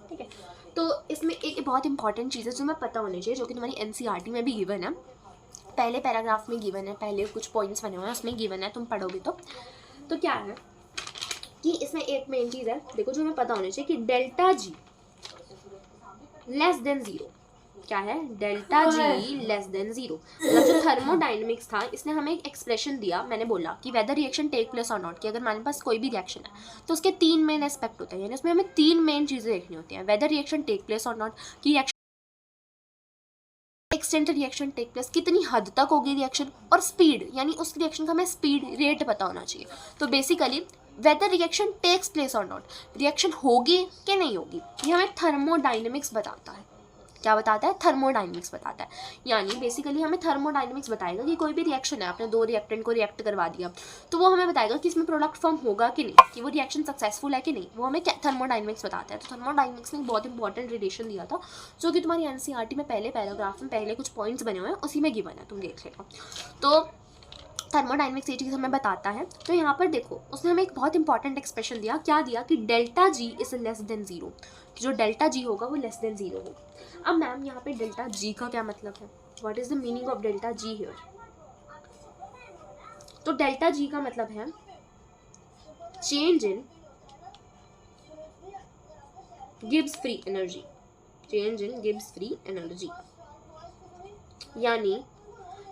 ठीक है। तो इसमें एक बहुत इंपॉर्टेंट चीज़ है जो हमें पता होनी चाहिए, जो कि तुम्हारी एनसीईआरटी में भी गिवन है, पहले पैराग्राफ में गिवन है, पहले कुछ पॉइंट्स बने हुए हैं उसमें गिवन है, तुम पढ़ोगे तो क्या है कि इसमें एक मेन चीज़ है, देखो जो हमें पता होनी चाहिए कि डेल्टा जी लेस देन 0, क्या है, डेल्टा जी लेस देन 0, मतलब जो थर्मोडायनेमिक्स था इसने हमें एक एक्सप्रेशन दिया, मैंने बोला कि वेदर रिएक्शन टेक प्लेस और नॉट, कि अगर हमारे पास कोई भी रिएक्शन है तो उसके 3 मेन एस्पेक्ट होते हैं, यानी उसमें हमें 3 मेन चीज़ें देखनी होती हैं, वेदर रिएक्शन टेक प्लेस और नॉट, की reaction extent reaction take place, कितनी हद तक होगी रिएक्शन, और स्पीड, यानी उस रिएक्शन का हमें स्पीड रेट पता होना चाहिए। तो basically whether reaction takes place और नॉट, रिएक्शन होगी कि नहीं होगी, ये हमें थर्मोडाइनमिक्स बताता है। क्या बताता है? थर्मोडाइनमिक्स बताता है। यानी बेसिकली हमें थर्मोडाइनमिक्स बताएगा कि कोई भी रिएक्शन है, आपने दो रिएक्टेंट को रिएक्ट करवा दिया, तो वो हमें बताएगा कि इसमें प्रोडक्ट फॉर्म होगा कि नहीं, कि वो रिएक्शन सक्सेसफुल है कि नहीं, वो हमें थर्मोडाइनमिक्स बताता है। तो थर्मोडाइनमिक्स ने बहुत इंपॉर्टेंट रिलेशन दिया था, जो कि तुम्हारी एनसीईआरटी में पहले पैराग्राफ में पहले कुछ पॉइंट्स बने हुए हैं, उसी में गिवन है, तुम देख लेना। तो थर्मोडाइनमिक्स ये चीज़ हमें बताता है। तो यहाँ पर देखो, उसने हमें एक बहुत इंपॉर्टेंट एक्सप्रेशन दिया। क्या दिया? कि delta G is less than zero, जो डेल्टा जी होगा वो लेस देन जीरो होगा। अब मैम यहाँ पे डेल्टा जी का क्या मतलब है? What is the meaning of delta G here? तो डेल्टा जी का मतलब है change in Gibbs free energy, change in Gibbs free energy. यानी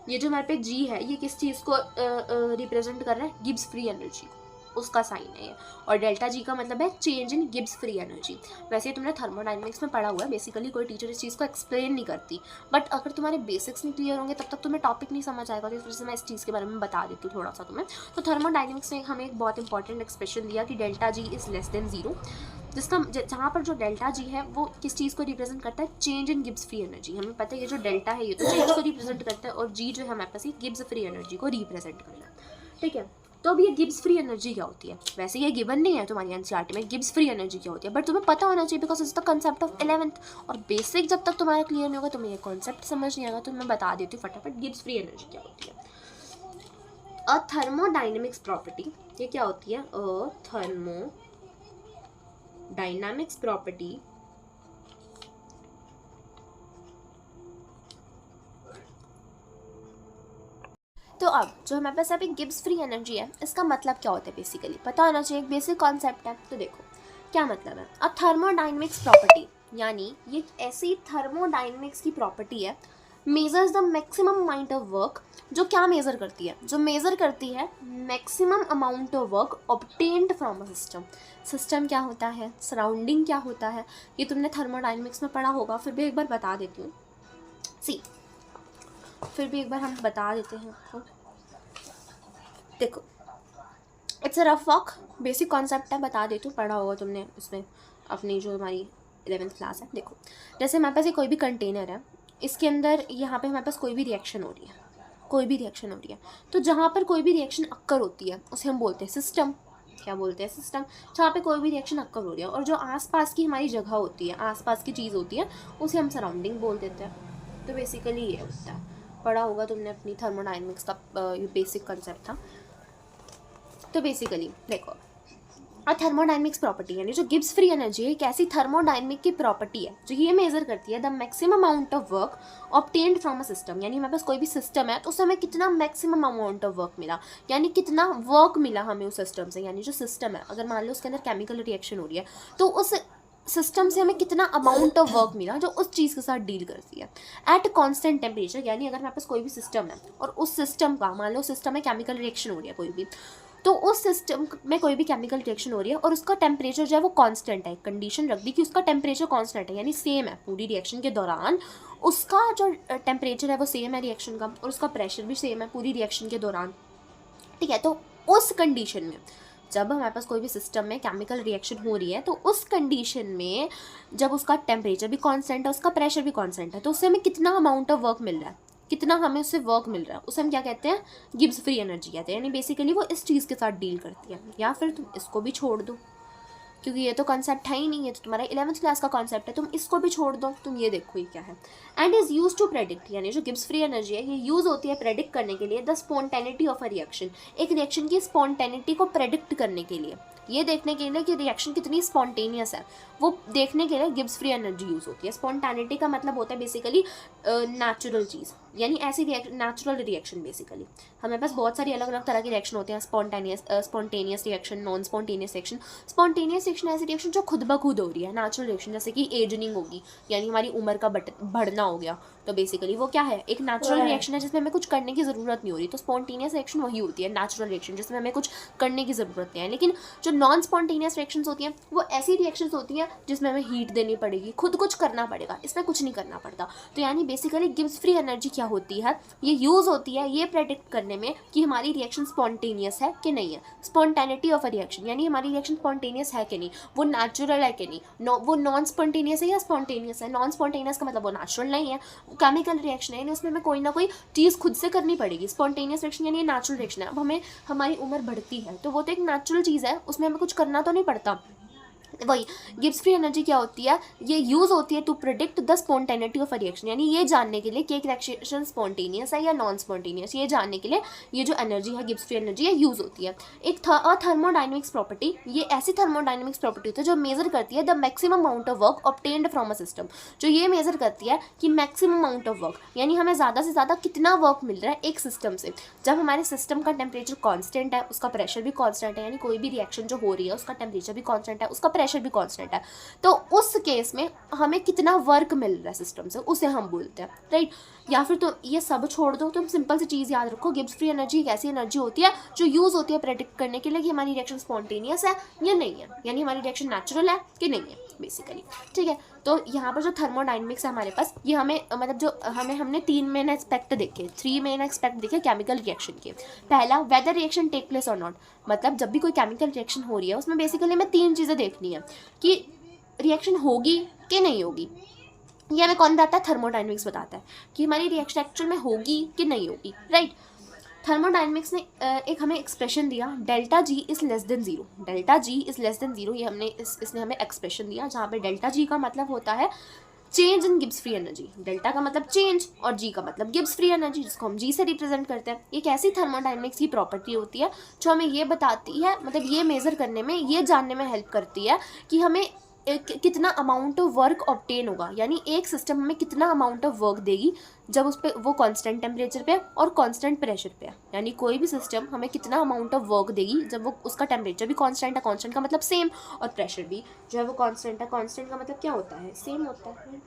ये जो हमारे पे जी है, ये किस चीज़ को रिप्रेजेंट कर रहा है? गिब्स फ्री एनर्जी को, उसका साइन है ये। और डेल्टा जी का मतलब है change in Gibbs free energy. वैसे तुमने थर्मोडाइनमिक्स में पढ़ा हुआ है, बेसिकली कोई टीचर इस चीज़ को एक्सप्लेन नहीं करती, बट अगर तुम्हारे बेसिक्स नहीं क्लियर होंगे तब तक तुम्हें टॉपिक नहीं समझ आएगा। तो इस वजह से मैं इस चीज़ के बारे में बता देती हूँ थोड़ा सा तुम्हें। तो थर्मोडाइनमिक्स ने हमें एक बहुत इंपॉर्टेंट एक्सप्रेशन दिया कि delta G is less than zero, जिसका जहाँ पर जो डेल्टा जी है वो किस चीज़ को रिप्रेजेंट करता है? Change in Gibbs free energy. हमें पता है ये जो डेल्टा है ये तो चेंज को रिप्रेजेंट करता है, और जी जो है हमारे पास ये गिब्स फ्री एनर्जी को रिप्रेजेंट करता है। ठीक है, तो अब ये गिब्स फ्री एनर्जी क्या होती है? वैसे ये गिवन नहीं है तुम्हारी एनसीईआरटी में गिब्स फ्री एनर्जी क्या होती है, बट तुम्हें पता होना चाहिए, because it's the concept of 11th। और बेसिक जब तक तुम्हारा क्लियर नहीं होगा, तुम्हें ये कॉन्सेप्ट समझ नहीं आएगा, तो मैं बता देती हूँ फटाफट गिब्स फ्री एनर्जी क्या होती है। अ थर्मोडाइनमिक्स प्रॉपर्टी, ये क्या होती है? अ थर्मोडाइनमिक्स प्रॉपर्टी तो अब जो हमारे पास अभी गिब्स फ्री एनर्जी है, इसका मतलब क्या होता है? बेसिकली पता होना चाहिए, एक बेसिक कॉन्सेप्ट है। तो देखो क्या मतलब है। अब थर्मोडाइनमिक्स प्रॉपर्टी यानी ये ऐसी थर्मोडाइनमिक्स की प्रॉपर्टी है, measures the maximum amount of work. जो क्या मेज़र करती है? जो मेज़र करती है maximum amount of work obtained from a system. System क्या होता है? सराउंडिंग क्या होता है? ये तुमने थर्मोडाइनमिक्स में पढ़ा होगा, फिर भी एक बार बता देती हूँ। फिर भी एक बार हम बता देते हैं। देखो it's a rough walk, basic concept है, बता देती हूँ, पढ़ा होगा तुमने उसमें अपनी जो हमारी 11th क्लास है। देखो जैसे हमारे पास ये कोई भी कंटेनर है, इसके अंदर यहाँ पे हमारे पास कोई भी रिएक्शन हो रही है, कोई भी रिएक्शन हो रही है, तो जहाँ पर कोई भी रिएक्शन अक्कर होती है उसे हम बोलते हैं सिस्टम। क्या बोलते हैं? सिस्टम। जहाँ पे कोई भी रिएक्शन अक्कर हो रही है, और जो आसपास की हमारी जगह होती है, आसपास की चीज़ होती है, उसे हम सराउंडिंग बोल देते हैं। तो बेसिकली ये होता है, पढ़ा होगा तुमने अपनी थर्मोडाइनमिक्स का, ये बेसिक कंसेप्ट था। तो बेसिकली देखो थर्मोडाइनमिक्स प्रॉपर्टी यानी जो गिब्स फ्री एनर्जी है, एक ऐसी थर्मोडाइनमिक की प्रॉपर्टी है जो ये मेजर करती है the maximum amount of work obtained from a system. यानी हमारे पास कोई भी सिस्टम है तो उससे हमें कितना मैक्सिमम अमाउंट ऑफ वर्क मिला, यानी कितना वर्क मिला हमें उस सिस्टम से। यानी जो सिस्टम है, अगर मान लो उसके अंदर केमिकल रिएक्शन हो रही है, तो उस सिस्टम से हमें कितना अमाउंट ऑफ वर्क मिला जो उस चीज़ के साथ डील करती है एट कॉन्स्टेंट टेम्परेचर। यानी अगर हमारे पास कोई भी सिस्टम है और उस सिस्टम का, मान लो सिस्टम में केमिकल रिएक्शन हो रही है कोई भी, तो उस सिस्टम में कोई भी केमिकल रिएक्शन हो रही है और उसका टेम्परेचर जो है वो कांस्टेंट है, कंडीशन रख दी कि उसका टेम्परेचर कांस्टेंट है, यानी सेम है पूरी रिएक्शन के दौरान, उसका जो टेम्परेचर है वो सेम है रिएक्शन का, और उसका प्रेशर भी सेम है पूरी रिएक्शन के दौरान। ठीक है, तो उस कंडीशन में जब हमारे पास कोई भी सिस्टम में केमिकल रिएक्शन हो रही है, तो उस कंडीशन में जब उसका टेम्परेचर भी कांस्टेंट है, उसका प्रेशर भी कांस्टेंट है, तो उससे हमें कितना अमाउंट ऑफ वर्क मिल रहा है, कितना हमें उससे वर्क मिल रहा है, उसे हम क्या कहते हैं? गिब्स फ्री एनर्जी कहते हैं। यानी बेसिकली वो इस चीज़ के साथ डील करती है। या फिर तुम इसको भी छोड़ दो, क्योंकि ये तो कॉन्सेप्ट है ही नहीं, है तो तुम्हारा 11th क्लास का कॉन्सेप्ट है, तुम इसको भी छोड़ दो, तुम ये देखो ये क्या है। And is use to predict, यानी जो गिब्स फ्री एनर्जी है ये यूज़ होती है प्रेडिक्ट करने के लिए the spontaneity of a reaction, एक रिएक्शन की स्पॉन्टेनिटी को प्रेडिक्ट करने के लिए, ये देखने के लिए कि रिएक्शन कितनी स्पॉन्टेनियस है, वो देखने के लिए गिब्स फ्री एनर्जी यूज़ होती है। स्पॉन्टेनिटी का मतलब होता है बेसिकली नेचुरल चीज़, यानी ऐसी नेचुरल रिएक्शन। बेसिकली हमारे पास बहुत सारी अलग अलग तरह के रिएक्शन होते हैं, spontaneous reaction, non spontaneous reaction. Spontaneous reaction ऐसी रिएक्शन जो खुद ब खुद हो रही है, नेचुरल रिएक्शन, जैसे कि एजनिंग होगी, यानी हमारी उम्र का बढ़ना हो गया, तो बेसिकली वो क्या है? एक नेचुरल रिएक्शन है जिसमें हमें कुछ करने की ज़रूरत नहीं हो रही। तो स्पॉन्टेनियस रिएक्शन वही होती है, नेचुरल रिएक्शन, जिसमें हमें कुछ करने की ज़रूरत नहीं है। लेकिन जो नॉन स्पॉन्टेनियस रिएक्शंस होती हैं वो ऐसी रिएक्शंस होती हैं जिसमें हमें हीट देनी पड़ेगी, खुद कुछ करना पड़ेगा, इसमें कुछ नहीं करना पड़ता। तो यानी बेसिकली गिब्स फ्री एनर्जी क्या क्या होती है, ये यूज़ होती है ये प्रेडिक्ट करने में कि हमारी रिएक्शन स्पॉन्टेनियस है कि नहीं है। स्पॉन्टेनिटी ऑफ अ रिएक्शन यानी हमारी रिएक्शन स्पॉन्टेनियस है कि नहीं, वो नेचुरल है कि नहीं, वो नॉन स्पॉन्टेनियस है या स्पॉन्टेनियस है। नॉन स्पॉन्टेनियस का मतलब वो नेचुरल नहीं है, वो केमिकल रिएक्शन है, यानी उसमें हमें कोई ना कोई चीज़ खुद से करनी पड़ेगी। स्पॉन्टेनियस रिएक्शन यानी नेचुरल रिएक्शन है। अब हमें हमारी उम्र बढ़ती है तो वो तो एक नेचुरल चीज़ है, उसमें हमें कुछ करना तो नहीं पड़ता। वही गिब्स फ्री एनर्जी क्या होती है, ये यूज़ होती है to predict the spontaneity of a reaction, यानी ये जानने के लिए कि एक रिएक्शन स्पॉन्टेनियस है या नॉन स्पॉन्टेनियस, ये जानने के लिए ये जो एनर्जी है गिब्स फ्री एनर्जी है यूज़ होती है। एक थर्मोडाइनमिक्स प्रॉपर्टी, ये ऐसी थर्मोडाइनमिक्स प्रॉपर्टी होती है जो मेजर करती है the maximum amount of work obtained from a system, जो ये मेजर करती है कि मैक्सिमम अमाउंट ऑफ वर्क यानी हमें ज़्यादा से ज़्यादा कितना वर्क मिल रहा है एक सिस्टम से। जब हमारे सिस्टम का टेम्परेचर कॉन्स्टेंट है, उसका प्रेशर भी कॉन्स्टेंट है, यानी कोई भी रिएक्शन जो हो रही है उसका टेम्परेचर भी कॉन्स्टेंट है, उसका प्रेशर भी कांस्टेंट है, तो उस केस में हमें कितना वर्क मिल रहा है सिस्टम से उसे हम बोलते हैं, राइट। या फिर तो ये सब छोड़ दो, तुम सिंपल सी चीज़ याद रखो, गिब्स फ्री एनर्जी एक ऐसी एनर्जी होती है जो यूज़ होती है प्रेडिक्ट करने के लिए कि हमारी रिएक्शन स्पॉन्टेनियस है या नहीं है, यानी हमारी रिएक्शन नेचुरल है कि नहीं है बेसिकली, ठीक है। तो यहाँ पर जो थर्मोडाइनमिक्स है हमारे पास, ये हमें मतलब जो हमने 3 मेन एस्पेक्ट देखे, 3 मेन एस्पेक्ट देखे केमिकल रिएक्शन के। पहला, वेदर रिएक्शन टेक प्लेस और नॉट, मतलब जब भी कोई केमिकल रिएक्शन हो रही है उसमें बेसिकली हमें 3 चीज़ें देखनी है कि रिएक्शन होगी कि नहीं होगी। ये हमें कौन बताता है, थर्मोडाइनमिक्स बताता है कि हमारी रिएक्शन एक्चुअल में होगी कि नहीं होगी, राइट। थर्मोडाइनमिक्स ने एक हमें एक्सप्रेशन दिया, delta G is less than zero, delta G is less than zero, ये हमने इसने हमें एक्सप्रेशन दिया जहाँ पे डेल्टा जी का मतलब होता है change in Gibbs free energy, delta का मतलब चेंज और जी का मतलब गिब्स फ्री एनर्जी, जिसको हम जी से रिप्रेजेंट करते हैं। एक ऐसी थर्मोडाइनमिक्स की प्रॉपर्टी होती है जो हमें ये बताती है, मतलब ये मेज़र करने में, ये जानने में हेल्प करती है कि हमें कितना अमाउंट ऑफ वर्क ऑब्टेन होगा, यानी एक सिस्टम में कितना अमाउंट ऑफ वर्क देगी जब उस पर वो कांस्टेंट टेम्परेचर पे और कांस्टेंट प्रेशर पे है, यानी कोई भी सिस्टम हमें कितना अमाउंट ऑफ वर्क देगी जब वो उसका टेम्परेचर भी कांस्टेंट है, कांस्टेंट का मतलब सेम, और प्रेशर भी जो है वो कांस्टेंट है, कांस्टेंट का मतलब क्या होता है, सेम होता है,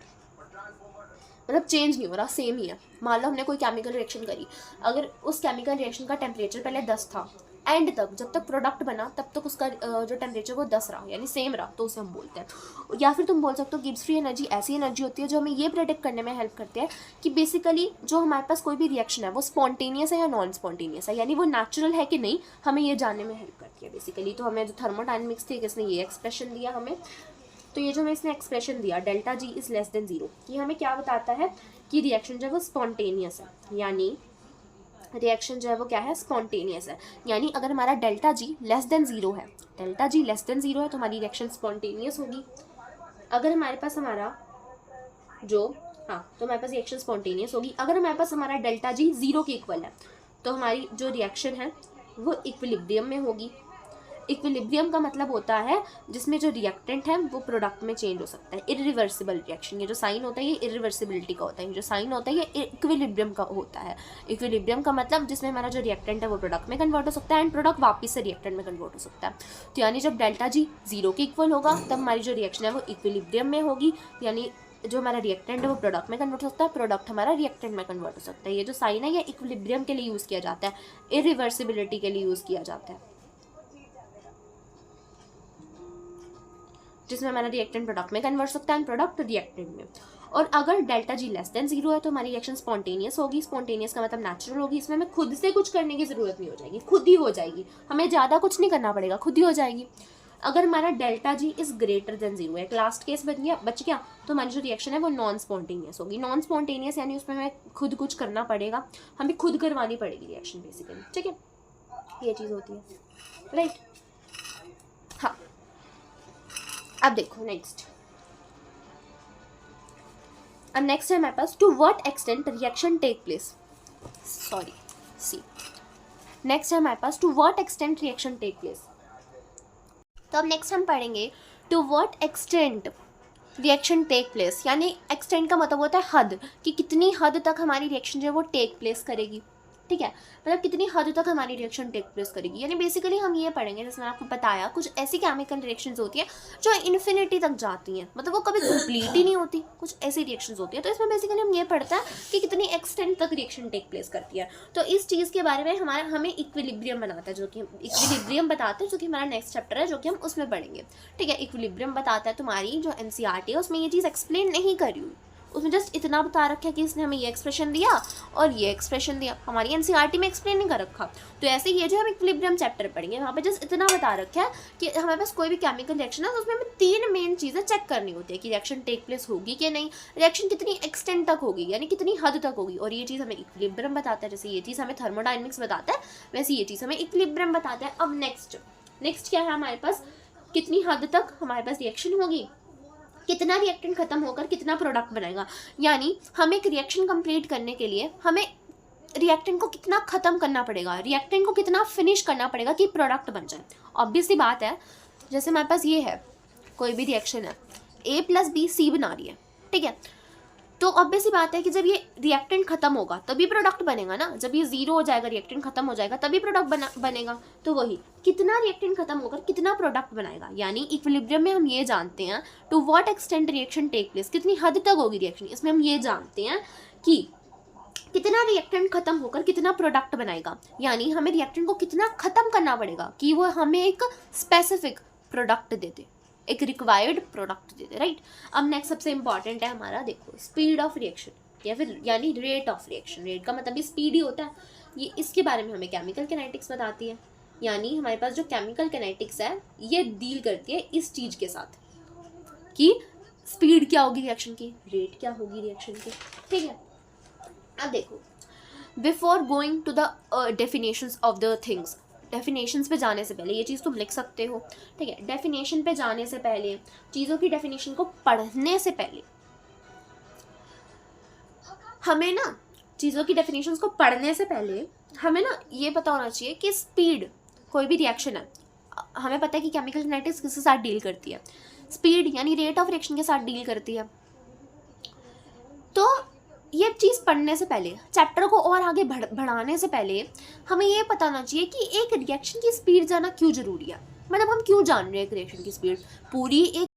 मतलब चेंज नहीं हो रहा, सेम ही है। मान लो हमने कोई केमिकल रिएक्शन करी, अगर उस केमिकल रिएक्शन का टेम्परेचर पहले 10 था, एंड तक जब तक प्रोडक्ट बना तब तक उसका जो टेम्परेचर वो 10 रहा, यानी सेम रहा, तो उसे हम बोलते हैं। या फिर तुम बोल सकते हो गिब्स फ्री एनर्जी ऐसी एनर्जी होती है जो हमें ये प्रेडिक्ट करने में हेल्प करती है कि बेसिकली जो हमारे पास कोई भी रिएक्शन है वो स्पॉन्टेनियस है या नॉन स्पॉन्टेनियस है, यानी वो नेचुरल है कि नहीं, हमें ये जानने में हेल्प करती है बेसिकली। तो हमें जो थर्मोडाइनमिक्स थी इसने ये एक्सप्रेशन दिया हमें, तो ये जो हमें इसने एक्सप्रेशन दिया delta G is less than zero, ये हमें क्या बताता है कि रिएक्शन जो है वो स्पॉन्टेनियस है, यानी रिएक्शन जो है वो क्या है, स्पॉन्टेनियस है। यानी अगर हमारा delta G less than zero है, delta G less than zero है तो हमारी रिएक्शन स्पॉन्टेनियस होगी। अगर हमारे पास हमारा जो तो हमारे पास रिएक्शन स्पॉन्टेनियस होगी। अगर हमारे पास हमारा डेल्टा जी जीरो के इक्वल है तो हमारी जो रिएक्शन है वो इक्विलिब्रियम में होगी। इक्विलिब्रियम का मतलब होता है जिसमें जो रिएक्टेंट है वो प्रोडक्ट में चेंज हो सकता है, इरिवर्सिबल रिएक्शन। ये जो साइन होता है ये इरिवर्सिबिलिटी का होता है, ये जो साइन होता है ये इक्विलिब्रियम का होता है। इक्विलिब्रियम का मतलब जिसमें हमारा जो रिएक्टेंट है वो प्रोडक्ट में कन्वर्ट हो सकता है एंड प्रोडक्ट वापस से रिएक्टेंट में कन्वर्ट हो सकता है। तो यानी जब डेल्टा जी जीरो के इक्वल होगा तब हमारी जो रिएक्शन है वो इक्विलिब्रियम में होगी, यानी जो हमारा रिएक्टेंट है वो प्रोडक्ट में कन्वर्ट हो सकता है, प्रोडक्ट हमारा रिएक्टेंट में कन्वर्ट हो सकता है। ये जो साइन है ये इक्विलिब्रियम के लिए यूज़ किया जाता है, इरिवर्सिबिलिटी के लिए यूज़ किया जाता है, जिसमें हमारा रिएक्टेंट प्रोडक्ट में कन्वर्ट सकता है एंड प्रोडक्ट रिएक्टेंट में। और अगर delta G less than zero है तो हमारी रिएक्शन स्पॉन्टेनियस होगी। स्पॉन्टेनियस का मतलब नेचुरल होगी, इसमें हमें खुद से कुछ करने की ज़रूरत नहीं हो जाएगी, खुद ही हो जाएगी, हमें ज़्यादा कुछ नहीं करना पड़ेगा, खुद ही हो जाएगी। अगर हमारा delta ji is greater than zero है, लास्ट केस बच गया, तो हमारी जो रिएक्शन है वो नॉन स्पॉन्टेनियस होगी। नॉन स्पॉन्टेनियस यानी उसमें हमें खुद कुछ करना पड़ेगा, हमें खुद करवानी पड़ेगी रिएक्शन बेसिकली, ठीक है, ये चीज़ होती है, राइट। हाँ, अब देखो नेक्स्ट, अब नेक्स्ट है हमारे पास to what extent reaction take place, next है हमारे पास to what extent reaction take place. तो अब नेक्स्ट हम पढ़ेंगे to what extent reaction take place, यानी एक्सटेंट का मतलब होता है हद, कि कितनी हद तक हमारी रिएक्शन जो है वो टेक प्लेस करेगी, ठीक है, मतलब कितनी हद तक हमारी रिएक्शन टेक प्लेस करेगी। यानी बेसिकली हम ये पढ़ेंगे, जैसे मैंने आपको बताया, कुछ ऐसी केमिकल रिएक्शंस होती हैं जो इन्फिनिटी तक जाती हैं, मतलब वो कभी कंप्लीट ही नहीं होती, कुछ ऐसी रिएक्शंस होती है। तो इसमें बेसिकली हम ये पढ़ते हैं कि कितनी एक्सटेंट तक रिएक्शन टेक प्लेस करती है। तो इस चीज़ के बारे में हमें इक्विलिब्रियम बनाता है, जो कि इक्विलिब्रियम बताते हैं, जो कि हमारा नेक्स्ट चैप्टर है, जो कि हम उसमें पढ़ेंगे, ठीक है। इक्विलिब्रियम बताता है, तुम्हारी जो NCERT है उसमें ये चीज़ एक्सप्लेन नहीं करी हुई, उसमें जस्ट इतना बता रखा है कि इसने हमें ये एक्सप्रेशन दिया और ये एक्सप्रेशन दिया, हमारी एनसीईआरटी में एक्सप्लेन नहीं कर रखा। तो ऐसे ये जो हम इक्विलिब्रियम चैप्टर पढ़ेंगे वहाँ पे जस्ट इतना बता रखा है कि हमारे पास कोई भी केमिकल रिएक्शन है तो उसमें हमें 3 मेन चीज़ें चेक करनी होती है कि रिएक्शन टेक प्लेस होगी कि नहीं, रिएक्शन कितनी एक्सटेंट तक होगी यानी कितनी हद तक होगी, और ये चीज़ हमें इक्विलिब्रियम बताता है। जैसे ये चीज़ हमें थर्मोडायनेमिक्स बताता है वैसे ये चीज़ हमें इक्विलिब्रियम बताता है। अब नेक्स्ट क्या है हमारे पास, कितनी हद तक हमारे पास रिएक्शन होगी, कितना रिएक्टेंट खत्म होकर कितना प्रोडक्ट बनेगा, यानी हम एक रिएक्शन कंप्लीट करने के लिए हमें रिएक्टेंट को कितना खत्म करना पड़ेगा, रिएक्टेंट को कितना फिनिश करना पड़ेगा कि प्रोडक्ट बन जाए। ऑब्वियसली बात है, जैसे हमारे पास ये है कोई भी रिएक्शन है A+B बना रही है, ठीक है, तो ऑब्वियसली बात है कि जब ये रिएक्टेंट खत्म होगा तभी प्रोडक्ट बनेगा ना, जब ये 0 हो जाएगा रिएक्टेंट खत्म हो जाएगा तभी प्रोडक्ट बनेगा। तो वही कितना रिएक्टेंट खत्म होकर कितना प्रोडक्ट बनाएगा, यानी इक्विलिब्रियम में हम ये जानते हैं to what extent reaction take place, कितनी हद तक होगी रिएक्शन, इसमें हम ये जानते हैं कि कितना रिएक्टेंट खत्म होकर कितना प्रोडक्ट बनाएगा, यानी हमें रिएक्टेंट को कितना खत्म करना पड़ेगा कि वो हमें एक स्पेसिफिक प्रोडक्ट दे दे, एक रिक्वायर्ड प्रोडक्ट दे दे, राइट। अब नेक्स्ट सबसे इंपॉर्टेंट है हमारा, देखो स्पीड ऑफ रिएक्शन या फिर यानी रेट ऑफ रिएक्शन। रेट का मतलब भी स्पीड ही होता है, ये इसके बारे में हमें केमिकल काइनेटिक्स बताती है, यानी हमारे पास जो केमिकल काइनेटिक्स है ये डील करती है इस चीज़ के साथ कि स्पीड क्या होगी रिएक्शन की, रेट क्या होगी रिएक्शन की, ठीक है। अब देखो, before going to the definitions of the things, definitions पे जाने से पहले ये चीज़ तुम लिख सकते हो, ठीक है। डेफिनेशन पे जाने से पहले, चीज़ों की डेफिनेशन को पढ़ने से पहले हमें ना, चीज़ों की डेफिनेशंस को पढ़ने से पहले हमें ना ये पता होना चाहिए कि स्पीड, कोई भी रिएक्शन है, हमें पता है कि केमिकल काइनेटिक्स किसके साथ डील करती है, स्पीड यानी रेट ऑफ रिएक्शन के साथ डील करती है। तो ये चीज़ पढ़ने से पहले, चैप्टर को और आगे बढ़ाने से पहले हमें ये पता होना चाहिए कि एक रिएक्शन की स्पीड जानना क्यों ज़रूरी है, मतलब हम क्यों जान रहे हैं एक रिएक्शन की स्पीड। पूरी एक